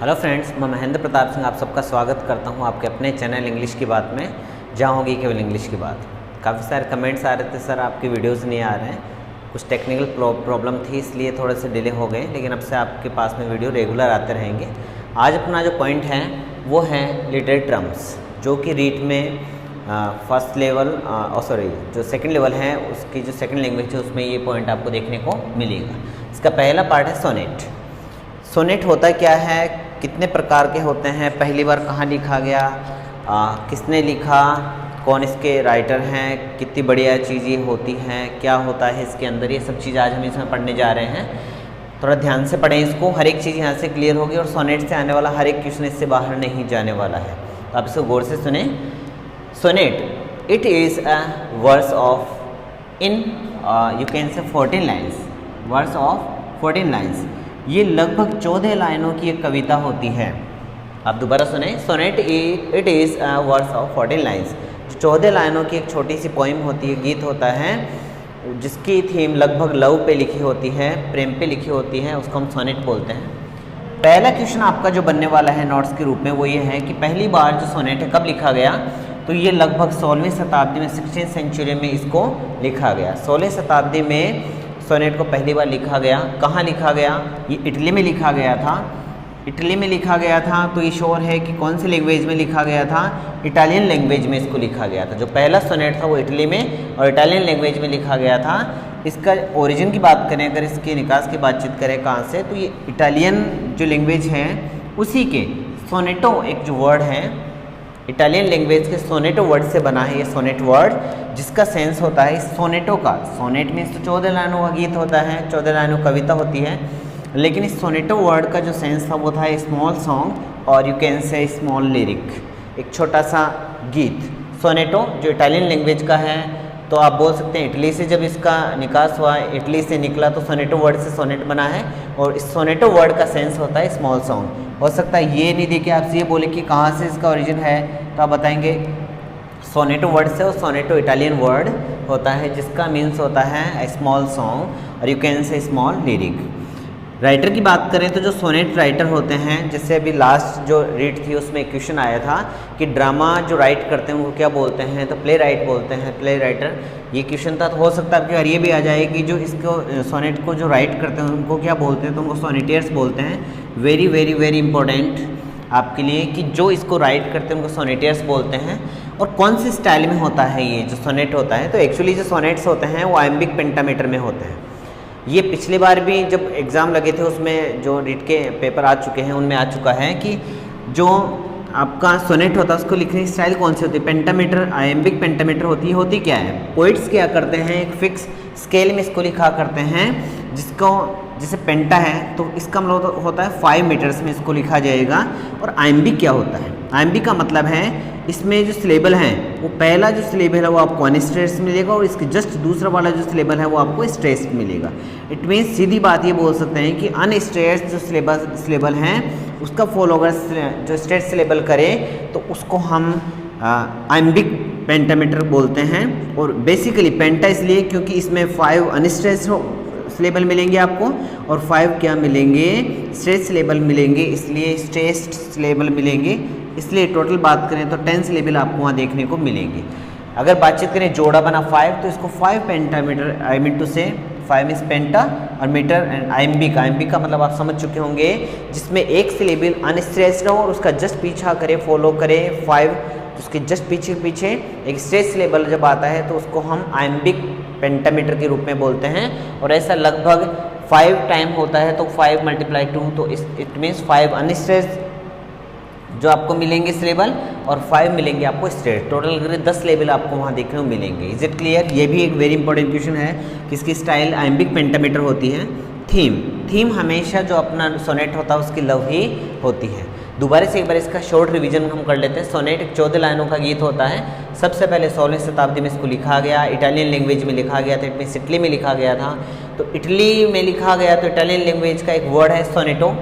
Hello friends, मैं महेंद्र प्रताप सिंह आप सबका स्वागत करता हूं आपके अपने चैनल इंग्लिश की बात में, जहां होगी केवल इंग्लिश की बात। काफ़ी सारे कमेंट्स आ रहे थे, सर आपकी वीडियोस नहीं आ रहे हैं, कुछ टेक्निकल प्रॉब्लम थी इसलिए थोड़े से डिले हो गए, लेकिन अब से आपके पास में वीडियो रेगुलर आते रहेंगे। आज अपना जो पॉइंट है वो है लिटरेरी टर्म्स, जो कि रीट में फर्स्ट लेवल जो सेकंड लेवल है उसकी जो सेकंड लैंग्वेज है उसमें ये पॉइंट आपको देखने को मिलेगा। इसका पहला पार्ट है सोनेट। सोनेट होता क्या है, कितने प्रकार के होते हैं, पहली बार कहाँ लिखा गया, किसने लिखा, कौन इसके राइटर हैं, कितनी बढ़िया चीज़ ये होती हैं, क्या होता है इसके अंदर, ये सब चीज़ आज हम इसमें पढ़ने जा रहे हैं। थोड़ा ध्यान से पढ़ें इसको, हर एक चीज़ यहाँ से क्लियर होगी और सोनेट से आने वाला हर एक क्वेश्चन इससे बाहर नहीं जाने वाला है, तो आप इसको गौर से सुने। Sonnet it is a verse of in you can say 14 lines, verse of 14 lines. ये लगभग 14 लाइनों की एक कविता होती है। आप दोबारा सुने, sonnet it is a verse of 14 lines. 14 लाइनों की एक छोटी सी पोइम होती है, गीत होता है, जिसकी थीम लगभग लव पे लिखी होती है, प्रेम पे लिखी होती है, उसको हम सोनेट बोलते हैं। पहला क्वेश्चन आपका जो बनने वाला है नोट्स के रूप में वो ये है कि पहली बार जो सोनेट है कब लिखा गया, तो ये लगभग 16वीं शताब्दी में, 16th सेंचुरी में इसको लिखा गया। 16वीं शताब्दी में सोनेट को पहली बार लिखा गया। कहाँ लिखा गया, ये इटली में लिखा गया था। इटली में लिखा गया था, तो ये श्योर है कि कौन सी लैंग्वेज में लिखा गया था, इटालियन लैंग्वेज में इसको लिखा गया था। जो पहला सोनेट था वो इटली में और इटालियन लैंग्वेज में लिखा गया था। इसका ओरिजिन की बात करें, अगर इसके निकास की बातचीत करें कहाँ से, तो ये इटालियन जो लैंग्वेज है उसी के सोनेटो एक जो वर्ड है, इटालियन लैंग्वेज के सोनेटो वर्ड से बना है ये सोनेट वर्ड, जिसका सेंस होता है सोनेटो का। सोनेट मीन्स तो 14 लाइनों का गीत होता है, 14 लाइनों कविता होती है, लेकिन इस सोनेटो वर्ड का जो सेंस था वो था स्मॉल सॉन्ग और यू कैन से स्मॉल लिरिक, एक छोटा सा गीत। सोनेटो जो इटालियन लैंग्वेज का है, तो आप बोल सकते हैं इटली से जब इसका निकास हुआ, इटली से निकला तो सोनेटो वर्ड से सोनेट बना है, और इस सोनेटो वर्ड का सेंस होता है स्मॉल सॉन्ग। हो सकता है ये नहीं देखे आपसे ये बोले कि कहाँ से इसका ओरिजिन है, तो आप बताएंगे सोनेटो वर्ड से, और सोनेटो इटालियन वर्ड होता है जिसका मीन्स होता है स्मॉल सॉन्ग और यू कैन से स्मॉल लिरिक। राइटर की बात करें तो जो सोनेट राइटर होते हैं, जैसे अभी लास्ट जो रीड थी उसमें एक क्वेश्चन आया था कि ड्रामा जो राइट करते हैं उनको क्या बोलते हैं, तो प्ले राइट बोलते हैं, प्ले राइटर। ये क्वेश्चन था, तो हो सकता है आपके बार ये भी आ जाए कि जो इसको सोनेट को जो राइट करते हैं उनको क्या बोलते हैं, तो उनको सोनेटियर्स बोलते हैं। वेरी वेरी वेरी इंपॉर्टेंट आपके लिए कि जो इसको राइट करते हैं उनको सोनेटियर्स बोलते हैं। और कौन सी स्टाइल में होता है ये जो सोनेट होता है, तो एक्चुअली जो सोनेट्स होते हैं वो आयम्बिक पेंटामीटर में होते हैं। ये पिछली बार भी जब एग्ज़ाम लगे थे उसमें जो रीट के पेपर आ चुके हैं उनमें आ चुका है कि जो आपका सोनेट होता है उसको लिखने की स्टाइल कौन सी होती है, पेंटामीटर, आयम्बिक पेंटामीटर होती क्या है। पोइट्स क्या करते हैं, एक फिक्स स्केल में इसको लिखा करते हैं, जिसको जैसे पेंटा है तो इसका मतलब होता है 5 मीटर्स में इसको लिखा जाएगा। और आयम्बिक क्या होता है, आयम्बिक का मतलब है इसमें जो सिलेबल हैं वो पहला जो सिलेबल है वो आपको अनस्ट्रेस्ड मिलेगा और इसके जस्ट दूसरा वाला जो सिलेबल है वो आपको स्ट्रेस्ड मिलेगा। इट मीन्स सीधी बात ये बोल सकते हैं कि अनस्ट्रेस्ड जो सिलेबल हैं उसका फॉलो अगर जो स्ट्रेट सिलेबल करें तो उसको हम आयम्बिक पेंटामीटर बोलते हैं। और बेसिकली पेंटा इसलिए क्योंकि इसमें 5 अनस्ट्रेस्ड सिलेबल मिलेंगे आपको और 5 क्या मिलेंगे, स्ट्रेट सिलेबल मिलेंगे, इसलिए स्ट्रेस्ड सिलेबल मिलेंगे। इसलिए टोटल बात करें तो 10 सिलेबल आपको वहाँ देखने को मिलेंगे। अगर बातचीत करें जोड़ा बना 5, तो इसको 5 पेंटामीटर, आई मीन टू से 5 मीन्स पेंटा और मीटर एंड आयम्बिक। आयम्बिक का मतलब आप समझ चुके होंगे, जिसमें एक सिलेबल अनस्ट्रेस्ड हो और उसका जस्ट पीछा करे, फॉलो करे 5, तो उसके जस्ट पीछे एक स्ट्रेट सिलेबल जब आता है तो उसको हम आयम्बिक पेंटामीटर के रूप में बोलते हैं। और ऐसा लगभग 5 टाइम होता है, तो 5 × 2, तो इट मीन्स 5 अनस्ट्रेस्ड जो आपको मिलेंगे सिलेबल और 5 मिलेंगे आपको स्ट्रेट। टोटल करें 10 सिलेबल आपको वहाँ देखने को मिलेंगे। Is it clear. ये भी एक वेरी इंपॉर्टेंट क्वेश्चन है कि इसकी स्टाइल आयम्बिक पेंटामीटर होती है। थीम हमेशा जो अपना सोनेट होता है उसकी लव ही होती है। दोबारा से एक बार इसका शॉर्ट रिवीजन हम कर लेते हैं। सोनेट एक 14 लाइनों का गीत होता है। सबसे पहले 16वीं शताब्दी में इसको लिखा गया, इटालियन लैंग्वेज में लिखा गया था, इट इटली में लिखा गया था। तो इटली में लिखा गया तो इटालियन लैंग्वेज का एक वर्ड है सोनेटो,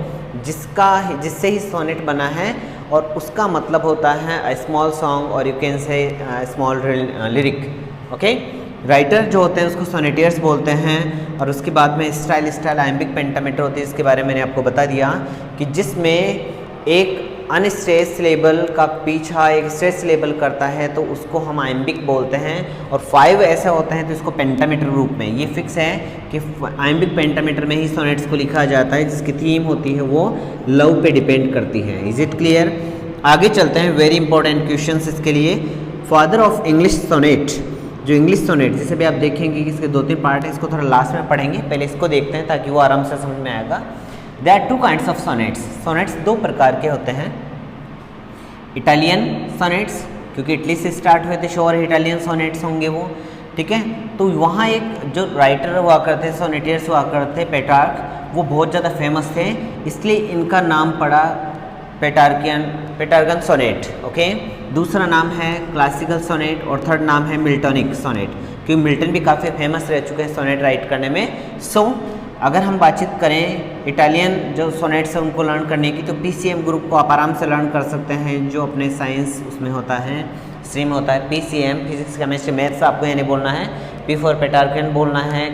जिससे ही सोनेट बना है और उसका मतलब होता है स्मॉल सॉन्ग और यू कैन से स्मॉल लिरिक। ओके, राइटर जो होते हैं उसको सोनेटियर्स बोलते हैं। और उसके बाद में स्टाइल आयम्बिक पेंटामीटर होती है, इसके बारे में मैंने आपको बता दिया कि जिसमें एक अनस्ट्रेस सिलेबल का पीछा एक स्ट्रेस सिलेबल करता है तो उसको हम आइम्बिक बोलते हैं, और 5 ऐसे होते हैं तो इसको पेंटामीटर रूप में, ये फिक्स है कि आइम्बिक पेंटामीटर में ही सोनेट्स को लिखा जाता है, जिसकी थीम होती है वो लव पे डिपेंड करती है। Is it clear? आगे चलते हैं, वेरी इंपॉर्टेंट क्वेश्चन इसके लिए। फादर ऑफ इंग्लिश सोनेट, जो इंग्लिश सोनेट, जैसे भी आप देखेंगे कि इसके 2-3 पार्ट है, इसको थोड़ा लास्ट में पढ़ेंगे, पहले इसको देखते हैं ताकि वो आराम से समझ में आएगा। There are 2 kinds of sonnets, sonnets 2 प्रकार के होते हैं। इटालियन सोनेट्स, क्योंकि इटली से स्टार्ट हुए थे, श्योर इटालियन सोनेट्स होंगे वो, ठीक है। तो वहाँ एक जो राइटर हुआ करते, सोनेटियर्स हुआ करते, पेट्रार्क, वो बहुत ज़्यादा फेमस थे, इसलिए इनका नाम पड़ा पेट्रार्कन सोनेट। ओके, दूसरा नाम है क्लासिकल सोनेट और थर्ड नाम है मिल्टोनिक सोनेट, क्योंकि मिल्टन भी काफ़ी फेमस रह चुके हैं सोनेट राइट करने में। सो अगर हम बातचीत करें इटालियन जो सोनेट्स है उनको लर्न करने की, तो PCM ग्रुप को आप आराम से लर्न कर सकते हैं, जो अपने साइंस उसमें होता है, स्ट्रीम होता है PCM, फिजिक्स केमिस्ट्री मैथ्स, आपको यानी बोलना है। P फॉर पेट्रार्कन बोलना है,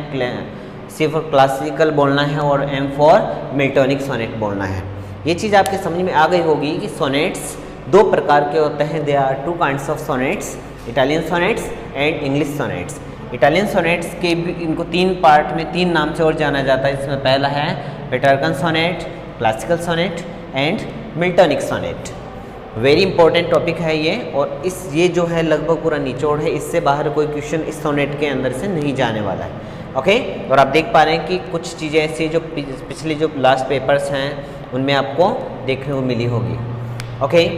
C फॉर क्लासिकल बोलना है, और M फॉर मिल्टोनिक सोनेट बोलना है। ये चीज़ आपके समझ में आ गई होगी कि सोनेट्स 2 प्रकार के होते हैं। They are 2 kinds of sonnets, Italian sonnets and English sonnets. Italian sonnets के भी इनको 3 पार्ट में 3 नाम से और जाना जाता है, जिसमें पहला है Petrarchan sonnet, classical sonnet and Miltonic sonnet. Very important topic है ये, और ये जो है लगभग पूरा निचोड़ है, इससे बाहर कोई क्वेश्चन इस सोनेट के अंदर से नहीं जाने वाला है। ओके, और आप देख पा रहे हैं कि कुछ चीज़ें ऐसी जो पिछले जो लास्ट पेपर्स हैं उनमें आपको देखने को मिली होगी। ओके,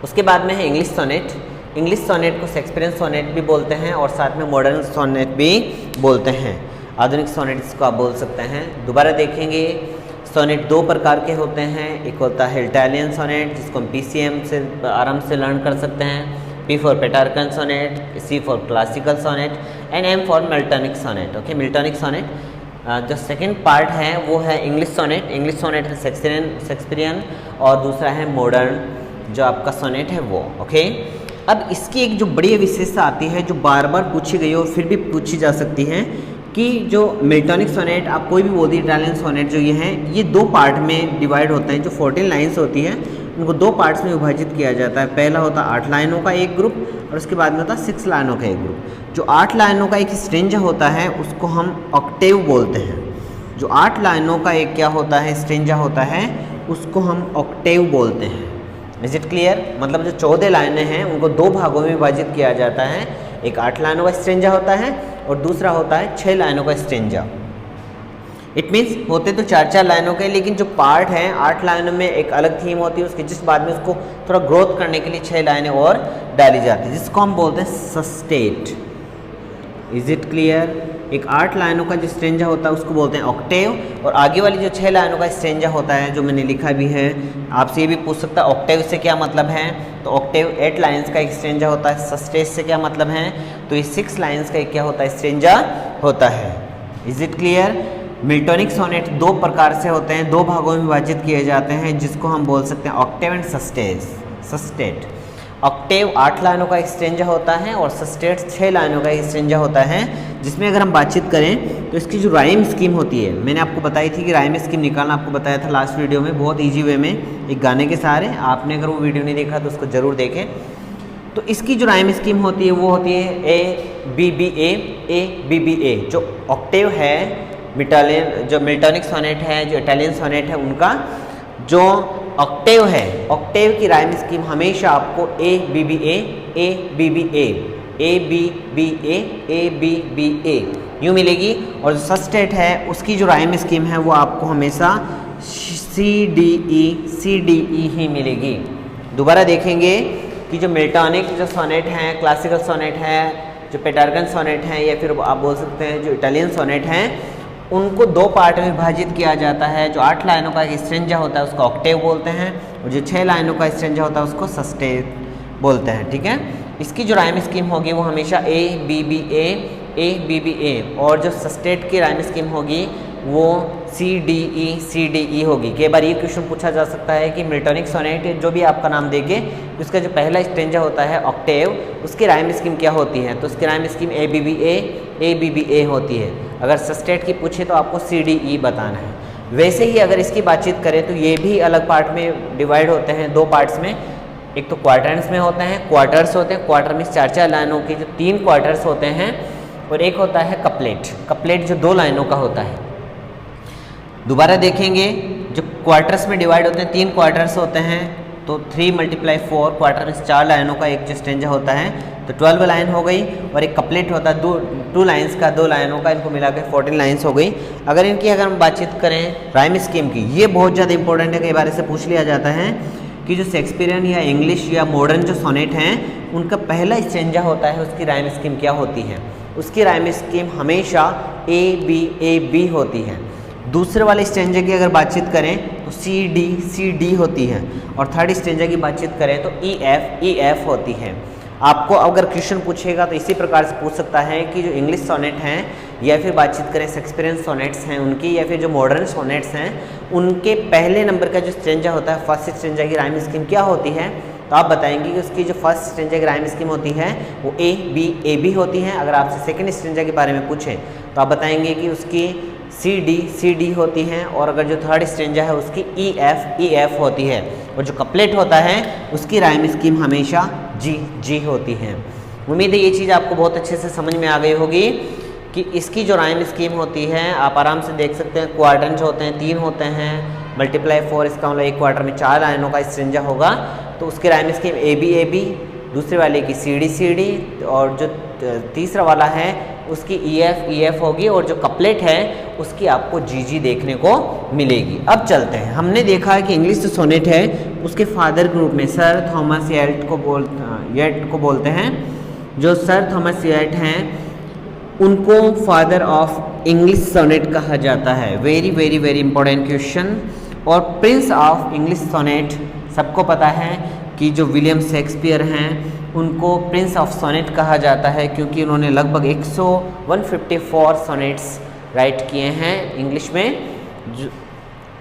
उसके बाद में है इंग्लिश सोनेट। इंग्लिश सोनेट को शेक्सपियरियन सोनेट भी बोलते हैं और साथ में मॉडर्न सोनेट भी बोलते हैं, आधुनिक सोनेट इसको आप बोल सकते हैं। दोबारा देखेंगे, सोनेट 2 प्रकार के होते हैं। एक होता है इटालियन सोनेट, जिसको हम PCM से आराम से लर्न कर सकते हैं, P for Petrarchan sonnet, C for classical sonnet and M for Miltonic sonnet. Okay, Miltonic sonnet जो सेकंड पार्ट है वो है इंग्लिश सोनेट। इंग्लिश सोनेट है शेक्सपियरियन और दूसरा है मॉडर्न जो आपका सोनेट है वो। ओके, अब इसकी एक जो बड़ी विशेषता आती है जो बार बार पूछी गई और फिर भी पूछी जा सकती है, कि जो मिल्टोनिक सोनेट आप कोई भी बोल दी, इटालियन सोनेट जो ये हैं, ये 2 पार्ट में डिवाइड होते हैं। जो 14 लाइन्स होती है उनको 2 पार्ट्स में विभाजित किया जाता है। पहला होता है 8 लाइनों का एक ग्रुप, और उसके बाद में होता है 6 लाइनों का एक ग्रुप। जो 8 लाइनों का एक स्ट्रेंजा होता है उसको हम ऑक्टेव बोलते हैं। जो 8 लाइनों का एक क्या होता है, स्ट्रेंजा होता है, उसको हम ऑक्टेव बोलते हैं। Is it clear? मतलब जो 14 लाइनें हैं उनको 2 भागों में विभाजित किया जाता है। एक 8 लाइनों का स्ट्रेंजा होता है और दूसरा होता है 6 लाइनों का स्ट्रेंजा। इट मीन्स होते तो 4-4 लाइनों के, लेकिन जो पार्ट है 8 लाइनों में एक अलग थीम होती है, उसके जिस बाद में उसको थोड़ा ग्रोथ करने के लिए 6 लाइनें और डाली जाती है, जिसको हम बोलते हैं सस्टेट। Is it clear? एक 8 लाइनों का जो स्ट्रेंजा होता है उसको बोलते हैं ऑक्टेव, और आगे वाली जो 6 लाइनों का स्ट्रेंजा होता है जो मैंने लिखा भी है, आपसे ये भी पूछ सकता है ऑक्टेव से क्या मतलब है, तो ऑक्टेव 8 लाइन्स का एक स्ट्रेंजा होता है। सस्टेट से क्या मतलब है, तो ये 6 लाइन्स का एक क्या होता है, स्ट्रेंजा होता है। Is it clear? Miltonic sonnet 2 प्रकार से होते हैं, 2 भागों में विभाजित किए जाते हैं, जिसको हम बोल सकते हैं ऑक्टेव एंड सस्टेट। ऑक्टेव 8 लाइनों का एक स्ट्रेंजा होता है और सस्टेट 6 लाइनों का एक स्ट्रेंजा होता है, जिसमें अगर हम बातचीत करें तो इसकी जो राइम स्कीम होती है, मैंने आपको बताई थी कि राइम स्कीम निकालना आपको बताया था लास्ट वीडियो में, बहुत ईजी वे में एक गाने के सहारे। आपने अगर वो वीडियो नहीं देखा तो उसको ज़रूर देखें। तो इसकी जो राइम स्कीम होती है वो होती है A-B-B-A। जो ऑक्टेव है जो मिल्टोनिक सोनेट है, जो इटालियन सोनेट है, उनका जो ऑक्टेव है, ऑक्टेव की राइम स्कीम हमेशा आपको A-B-B-A A-B-B-A यूँ मिलेगी, और जो सस्टेट है उसकी जो राइम स्कीम है वो आपको हमेशा C-D-E ही मिलेगी। दोबारा देखेंगे कि जो मिल्टोनिक जो सोनेट हैं, क्लासिकल सोनेट है, जो पेट्रार्कन सोनेट हैं, या फिर आप बोल सकते हैं जो इटालियन सोनेट हैं, उनको 2 पार्ट में विभाजित किया जाता है। जो 8 लाइनों का एक स्ट्रेंजा होता है उसको ऑक्टेव बोलते हैं, और जो 6 लाइनों का स्ट्रेंजा होता है उसको सस्टेट बोलते हैं। ठीक है, इसकी जो राइम स्कीम होगी वो हमेशा A-B-B-A, और जो सस्टेट की राइम स्कीम होगी वो C-D-E होगी। कई बार ये क्वेश्चन पूछा जा सकता है कि मिल्टोनिक सोनेट जो भी आपका नाम देके उसका जो पहला स्ट्रेंजा होता है ऑक्टेव, उसकी राइम स्कीम क्या होती है, तो उसकी राइम स्कीम A-B-B-A होती है। अगर सस्टेट की पूछे तो आपको C-D-E बताना है। वैसे ही अगर इसकी बातचीत करें तो ये भी अलग पार्ट में डिवाइड होते हैं, दो पार्ट्स में। एक तो क्वार्टर्स में होते हैं, क्वार्टर्स होते हैं, क्वार्टर में 4-4 लाइनों के जो 3 क्वार्टर्स होते हैं, और एक होता है कपलेट। कपलेट जो 2 लाइनों का होता है। दोबारा देखेंगे, जो क्वार्टर्स में डिवाइड होते हैं 3 क्वार्टर्स होते हैं, तो 3 × 4 क्वार्टर में 4 लाइनों का एक जो स्टेंजा होता है, तो 12 लाइन हो गई। और एक कपलेट होता है 2 लाइन्स का, 2 लाइनों का, इनको मिला के 14 लाइन्स हो गई। अगर इनकी अगर हम बातचीत करें राइम स्कीम की, ये बहुत ज़्यादा इंपॉर्टेंट है, कई बार से पूछ लिया जाता है कि जो शेक्सपियरियन या इंग्लिश या मॉडर्न जो सोनेट हैं, उनका पहला स्टेंजा होता है, उसकी राइम स्कीम क्या होती है? उसकी राइम स्कीम हमेशा A-B होती है। दूसरे वाले स्टेंजा की अगर बातचीत करें तो C-D होती है, और थर्ड स्टेंजा की बातचीत करें तो E-F होती है। आपको अगर क्वेश्चन पूछेगा तो इसी प्रकार से पूछ सकता है कि जो इंग्लिश सोनेट हैं, या फिर बातचीत करें शेक्सपियरियन सोनेट्स हैं उनकी, या फिर जो मॉडर्न सोनेट्स हैं उनके पहले नंबर का जो स्टेंजा होता है, फर्स्ट स्टेंजा की राइम स्कीम क्या होती है? तो आप बताएंगे कि उसकी जो फर्स्ट स्टेंजा की राइम स्कीम होती है वो A-B होती है। अगर आपसे सेकंड स्टेंजा के बारे में पूछें तो आप बताएंगे कि उसकी C-D होती हैं, और अगर जो थर्ड स्टेंजा है उसकी E-F होती है, और जो कपलेट होता है उसकी राइम स्कीम हमेशा G होती है। उम्मीद है ये चीज़ आपको बहुत अच्छे से समझ में आ गई होगी कि इसकी जो राइम स्कीम होती है आप आराम से देख सकते हैं। क्वार्टर जो होते हैं 3 होते हैं, × 4 इसका मतलब एक क्वार्टर में 4 लाइनों का स्टेंजा होगा, तो उसकी राइम स्कीम A-B, दूसरे वाले की C-D, और जो तीसरा वाला है उसकी E-F होगी, और जो कपलेट है उसकी आपको G देखने को मिलेगी। अब चलते हैं, हमने देखा है कि इंग्लिश जो सोनेट है उसके फादर ग्रुप में सर थॉमस येट को बोलते हैं। जो सर थॉमस येट हैं उनको फादर ऑफ इंग्लिश सोनेट कहा जाता है। Very important question. और प्रिंस ऑफ इंग्लिश सोनेट सबको पता है कि जो विलियम शेक्सपियर हैं उनको प्रिंस ऑफ सोनेट कहा जाता है, क्योंकि उन्होंने लगभग 154 सोनेट्स राइट किए हैं इंग्लिश में,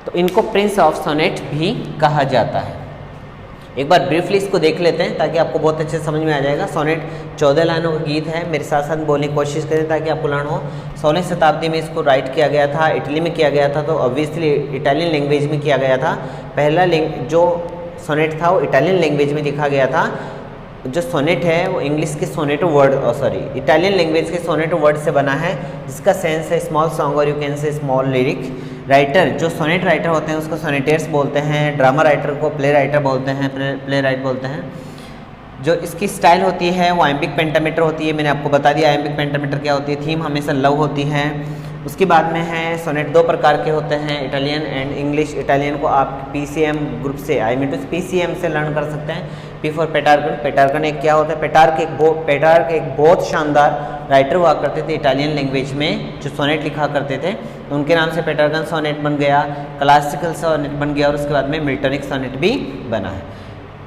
तो इनको प्रिंस ऑफ सोनेट भी कहा जाता है। एक बार ब्रीफली इसको देख लेते हैं ताकि आपको बहुत अच्छे से समझ में आ जाएगा। सोनेट 14 लाइनों का गीत है। मेरे साथ साथ बोलने की कोशिश करें ताकि आपको लर्न हो। 16वीं शताब्दी में इसको राइट किया गया था, इटली में किया गया था, तो ऑब्वियसली इटालियन लैंग्वेज में किया गया था। पहला जो सोनेट था वो इटालियन लैंग्वेज में लिखा गया था। जो सोनेट है वो इंग्लिश के सोनेटो वर्ड इटालियन लैंग्वेज के सोनेटो वर्ड से बना है, जिसका सेंस है स्मॉल सॉन्ग और यू कैन से स्मॉल लिरिक। राइटर जो सोनेट राइटर होते हैं उसको सोनेटेर्स बोलते हैं। ड्रामा राइटर को प्ले राइटर बोलते हैं, प्ले राइट बोलते हैं। जो इसकी स्टाइल होती है वो आइम्बिक पेंटामीटर होती है। मैंने आपको बता दिया आइम्बिक पेंटामीटर क्या होती है। थीम हमेशा लव होती है। उसके बाद में है सोनेट 2 प्रकार के होते हैं, इटालियन एंड इंग्लिश। इटालियन को आप PCM ग्रुप से PCM से लर्न कर सकते हैं। P for पेटार्कन। पेटार्कन एक क्या होता है? पेटार्क एक बहुत शानदार राइटर हुआ करते थे इटालियन लैंग्वेज में, जो सोनेट लिखा करते थे, तो उनके नाम से पेटार्कन सोनेट बन गया, क्लासिकल सोनेट बन गया, और उसके बाद में मिल्टनिक सोनेट भी बना है।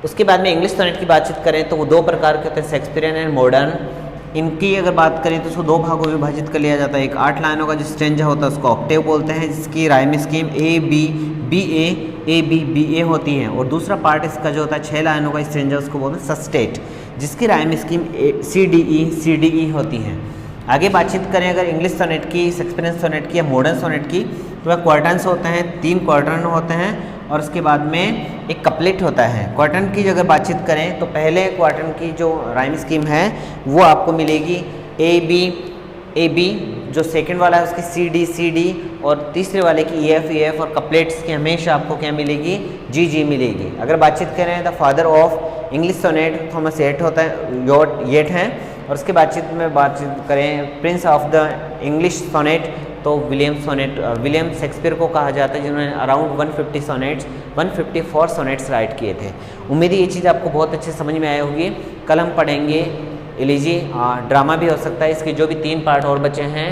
उसके बाद में इंग्लिश सोनेट की बातचीत करें तो वो 2 प्रकार के होते हैं, शेक्सपियरियन एंड मॉडर्न। इनकी अगर बात करें तो उसको 2 भागों में विभाजित कर लिया जाता है। एक 8 लाइनों का जो स्टेंजा होता है उसको ऑक्टेव बोलते हैं, जिसकी राइम स्कीम A-B-B-A होती है, और दूसरा पार्ट इसका जो होता है 6 लाइनों का स्टेंजा उसको बोलते हैं सस्टेट, जिसकी राइम स्कीम C-D-E होती है। आगे बातचीत करें अगर इंग्लिश सोनेट की, शेक्सपियरियन सोनेट की या मॉडर्न सोनेट की, तो वह क्वार्टर्स होते हैं, 3 क्वार्टर होते हैं, और उसके बाद में एक कपलेट होता है। क्वार्टर की अगर बातचीत करें तो पहले क्वार्टर की जो राइम स्कीम है वो आपको मिलेगी A-B, जो सेकंड वाला है उसकी C-D, और तीसरे वाले की E-F, और कपलेट्स की हमेशा आपको क्या मिलेगी? G मिलेगी। अगर बातचीत करें the father of English sonnet Thomas Wyatt होता है, येट हैं, और उसके बातचीत करें prince of the English sonnet तो विलियम शेक्सपियर को कहा जाता है, जिन्होंने अराउंड 154 सोनेट्स राइट किए थे। उम्मीद है ये चीज़ आपको बहुत अच्छे समझ में आई होगी। कल हम पढ़ेंगे एलिजी, ड्रामा भी हो सकता है। इसके जो भी 3 पार्ट और बचे हैं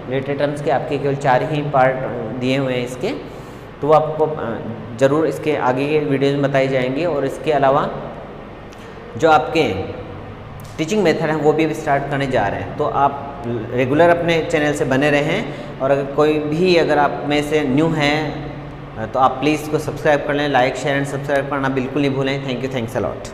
रिलेटेड टर्म्स के, आपके केवल 4 ही पार्ट दिए हुए हैं इसके, तो वो आपको ज़रूर इसके आगे के वीडियोज़ में बताई जाएंगी। और इसके अलावा जो आपके टीचिंग मेथड हैं वो भी स्टार्ट करने जा रहे हैं, तो आप रेगुलर अपने चैनल से बने रहें। और अगर आप में से न्यू हैं तो आप प्लीज़ इसको सब्सक्राइब कर लें। लाइक शेयर एंड सब्सक्राइब करना बिल्कुल नहीं भूलें। Thank you, thanks a lot.